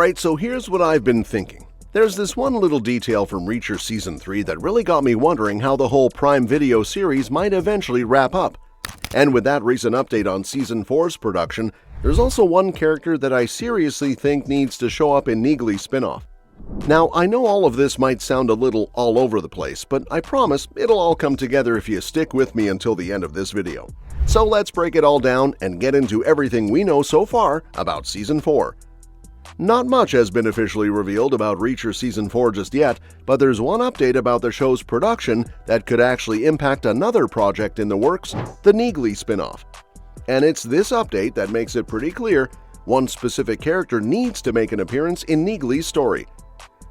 Alright, so here's what I've been thinking. There's this one little detail from Reacher Season 3 that really got me wondering how the whole Prime Video series might eventually wrap up. And with that recent update on Season 4's production, there's also one character that I seriously think needs to show up in Neagley's spinoff. Now, I know all of this might sound a little all over the place, but I promise it'll all come together if you stick with me until the end of this video. So let's break it all down and get into everything we know so far about Season 4. Not much has been officially revealed about Reacher Season 4 just yet, but there's one update about the show's production that could actually impact another project in the works, the Neagley spinoff. And it's this update that makes it pretty clear one specific character needs to make an appearance in Neagley's story.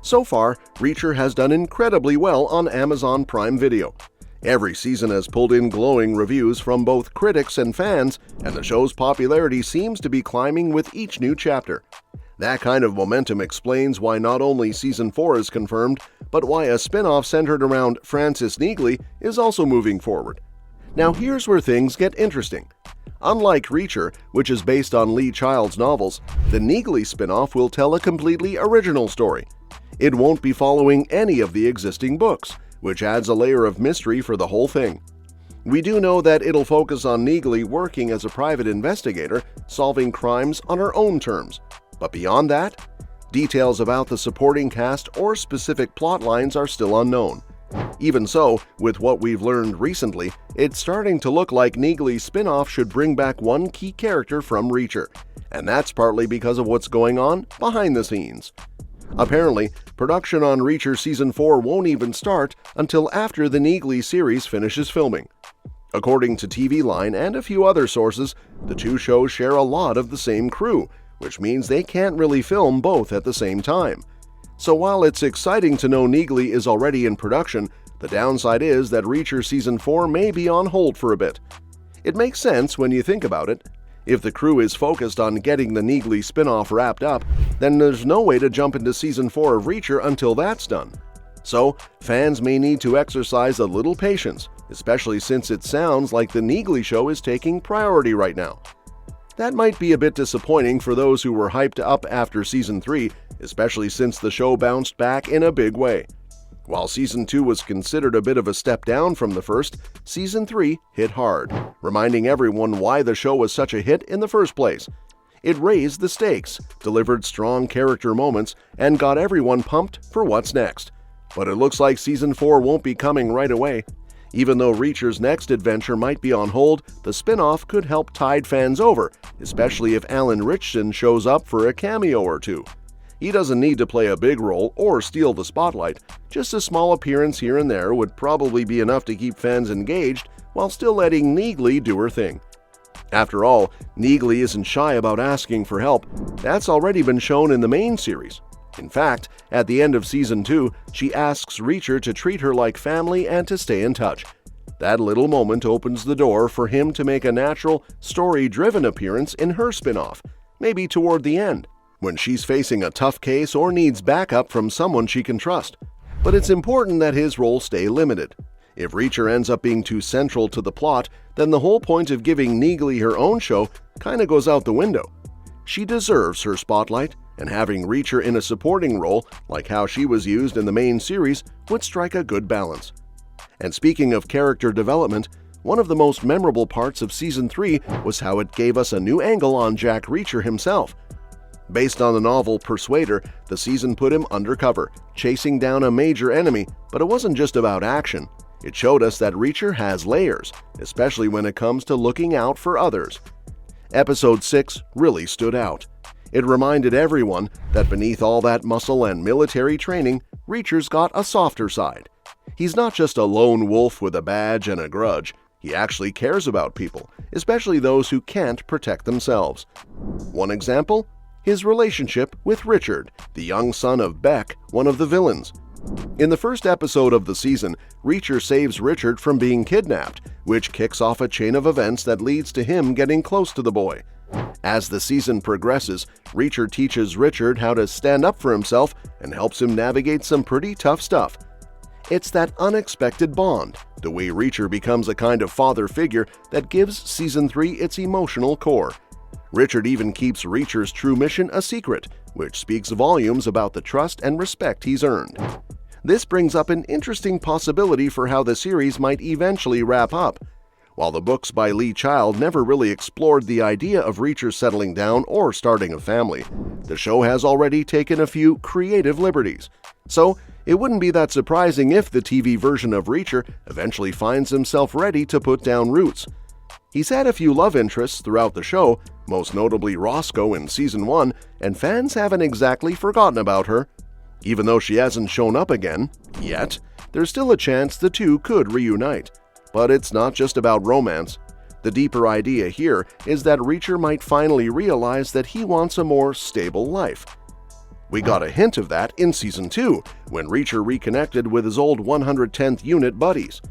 So far, Reacher has done incredibly well on Amazon Prime Video. Every season has pulled in glowing reviews from both critics and fans, and the show's popularity seems to be climbing with each new chapter. That kind of momentum explains why not only Season 4 is confirmed, but why a spin-off centered around Francis Neagley is also moving forward. Now here's where things get interesting. Unlike Reacher, which is based on Lee Child's novels, the Neagley spin-off will tell a completely original story. It won't be following any of the existing books, which adds a layer of mystery for the whole thing. We do know that it'll focus on Neagley working as a private investigator, solving crimes on her own terms. But beyond that, details about the supporting cast or specific plot lines are still unknown. Even so, with what we've learned recently, it's starting to look like Neagley's spin-off should bring back one key character from Reacher, and that's partly because of what's going on behind the scenes. Apparently, production on Reacher Season 4 won't even start until after the Neagley series finishes filming. According to TV Line and a few other sources, the two shows share a lot of the same crew, which means they can't really film both at the same time. So while it's exciting to know Neagley is already in production, the downside is that Reacher Season 4 may be on hold for a bit. It makes sense when you think about it. If the crew is focused on getting the Neagley spinoff wrapped up, then there's no way to jump into Season 4 of Reacher until that's done. So, fans may need to exercise a little patience, especially since it sounds like the Neagley show is taking priority right now. That might be a bit disappointing for those who were hyped up after Season 3, especially since the show bounced back in a big way. While Season 2 was considered a bit of a step down from the first, Season 3 hit hard, reminding everyone why the show was such a hit in the first place. It raised the stakes, delivered strong character moments, and got everyone pumped for what's next. But it looks like Season 4 won't be coming right away. Even though Reacher's next adventure might be on hold, the spin-off could help tide fans over, especially if Alan Ritchson shows up for a cameo or two. He doesn't need to play a big role or steal the spotlight, just a small appearance here and there would probably be enough to keep fans engaged while still letting Neagley do her thing. After all, Neagley isn't shy about asking for help. That's already been shown in the main series. In fact, at the end of Season 2, she asks Reacher to treat her like family and to stay in touch. That little moment opens the door for him to make a natural, story-driven appearance in her spin-off, maybe toward the end, when she's facing a tough case or needs backup from someone she can trust. But it's important that his role stay limited. If Reacher ends up being too central to the plot, then the whole point of giving Neagley her own show kinda goes out the window. She deserves her spotlight, and having Reacher in a supporting role, like how she was used in the main series, would strike a good balance. And speaking of character development, one of the most memorable parts of Season 3 was how it gave us a new angle on Jack Reacher himself. Based on the novel Persuader, the season put him undercover, chasing down a major enemy, but it wasn't just about action. It showed us that Reacher has layers, especially when it comes to looking out for others. Episode 6 really stood out. It reminded everyone that beneath all that muscle and military training, Reacher's got a softer side. He's not just a lone wolf with a badge and a grudge. He actually cares about people, especially those who can't protect themselves. One example? His relationship with Richard, the young son of Beck, one of the villains. In the first episode of the season, Reacher saves Richard from being kidnapped, which kicks off a chain of events that leads to him getting close to the boy. As the season progresses, Reacher teaches Richard how to stand up for himself and helps him navigate some pretty tough stuff. It's that unexpected bond, the way Reacher becomes a kind of father figure that gives Season 3 its emotional core. Richard even keeps Reacher's true mission a secret, which speaks volumes about the trust and respect he's earned. This brings up an interesting possibility for how the series might eventually wrap up. While the books by Lee Child never really explored the idea of Reacher settling down or starting a family, the show has already taken a few creative liberties. So, it wouldn't be that surprising if the TV version of Reacher eventually finds himself ready to put down roots. He's had a few love interests throughout the show, most notably Roscoe in Season 1, and fans haven't exactly forgotten about her. Even though she hasn't shown up again, yet, there's still a chance the two could reunite. But it's not just about romance. The deeper idea here is that Reacher might finally realize that he wants a more stable life. We got a hint of that in Season 2, when Reacher reconnected with his old 110th Unit buddies.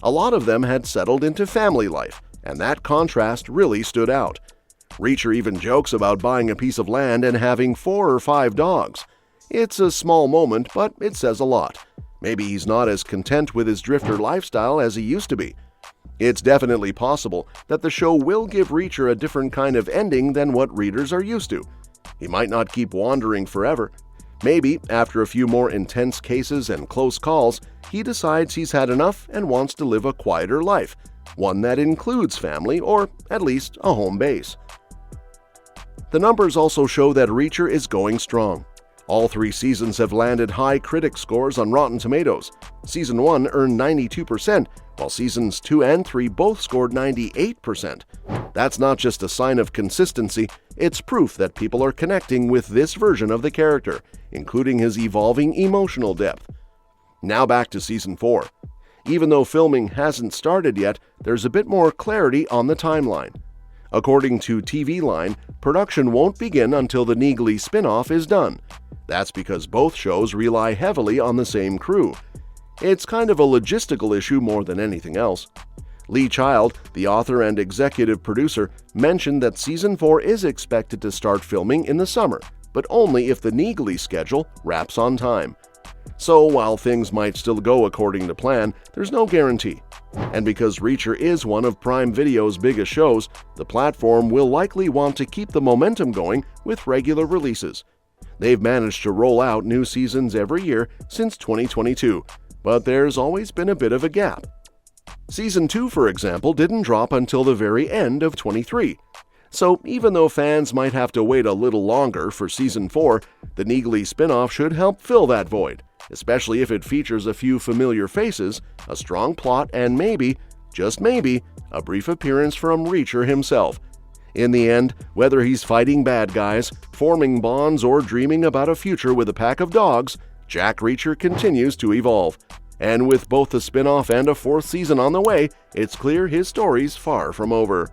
A lot of them had settled into family life, and that contrast really stood out. Reacher even jokes about buying a piece of land and having 4 or 5 dogs. It's a small moment, but it says a lot. Maybe he's not as content with his drifter lifestyle as he used to be. It's definitely possible that the show will give Reacher a different kind of ending than what readers are used to. He might not keep wandering forever. Maybe, after a few more intense cases and close calls, he decides he's had enough and wants to live a quieter life, one that includes family or at least a home base. The numbers also show that Reacher is going strong. All 3 seasons have landed high critic scores on Rotten Tomatoes. Season 1 earned 92%, while Seasons 2 and 3 both scored 98%. That's not just a sign of consistency, it's proof that people are connecting with this version of the character, including his evolving emotional depth. Now back to Season 4. Even though filming hasn't started yet, there's a bit more clarity on the timeline. According to TV Line, production won't begin until the Neagley spin-off is done. That's because both shows rely heavily on the same crew. It's kind of a logistical issue more than anything else. Lee Child, the author and executive producer, mentioned that Season 4 is expected to start filming in the summer, but only if the Neagley schedule wraps on time. So while things might still go according to plan, there's no guarantee. And because Reacher is one of Prime Video's biggest shows, the platform will likely want to keep the momentum going with regular releases. They've managed to roll out new seasons every year since 2022, but there's always been a bit of a gap. Season 2, for example, didn't drop until the very end of 23. So even though fans might have to wait a little longer for Season 4, the Neagley spin-off should help fill that void, especially if it features a few familiar faces, a strong plot, and maybe, just maybe, a brief appearance from Reacher himself. In the end, whether he's fighting bad guys, forming bonds, or dreaming about a future with a pack of dogs, Jack Reacher continues to evolve. And with both a spin-off and a 4th season on the way, it's clear his story's far from over.